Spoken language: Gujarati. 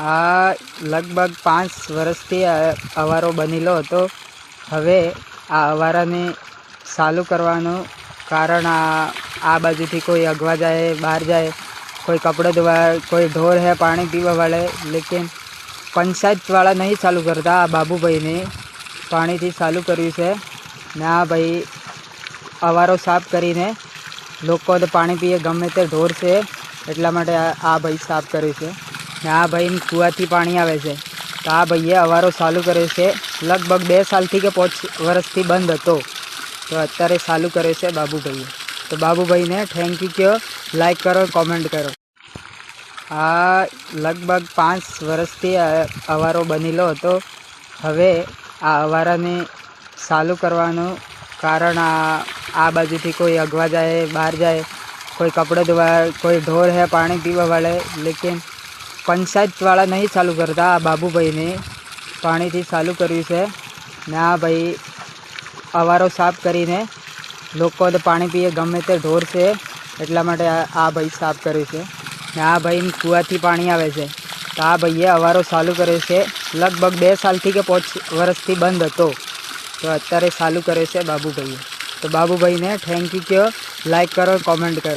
આ લગભગ 5 વર્ષથી અવારો બનેલો હતો. હવે આ અવારાને ચાલુ કરવાનું કારણ આ બાજુથી કોઈ અગવા જાય, બહાર જાય, કોઈ કપड़े धोवा, कोई ढोर है पानी पीवा वाले, लेकिन पंचायत वाला नहीं चालू करता. आ बाबू भाई ने पानी थी चालू કર્યું છે ને આ ભાઈ અવારો સાફ કરીને લોકો પાણી પીએ, ગમે તે ઢોર છે એટલા માટે આ ભાઈ સાફ કર્યું છે ને આ ભાઈ કૂવાથી પાણી આવે છે. તો આ ભાઈએ અવારો ચાલુ કર્યો છે. લગભગ 2 સાલથી કે 5 વર્ષથી બંધ હતો, તો અત્યારે ચાલુ કર્યો છે બાબુભાઈએ. તો બાબુભાઈને થેન્ક યુ કહો, લાઈક કરો, કોમેન્ટ કરો. આ લગભગ 5 વર્ષથી અવારો બનેલો હતો. હવે આ અવારાને ચાલુ કરવાનું કારણ આ બાજુથી કોઈ અગવા જાય, બહાર જાય, કોઈ कपड़े धोवा, कोई ढोर है पानी पीवा वाले, लेकिन पंचायत वाला नहीं चालू करता. आ बाबू भाई ने पानी थी चालू કર્યું છે ને આ ભાઈ અવારો સાફ કરીને લોકો પાણી પીએ, ગમે તે ઢોર છે એટલા માટે આ ભાઈ સાફ કર્યું છે ને આ ભાઈ કૂવાથી પાણી આવે છે. તો આ ભાઈએ અવારો ચાલુ કર્યો છે. લગભગ 2 સાલથી કે 5 વર્ષથી બંધ હતો, તો અત્યારે ચાલુ કર્યો છે બાબુભાઈએ. તો બાબુભાઈને થેન્ક યુ કહો, લાઈક કરો, કોમેન્ટ કરો.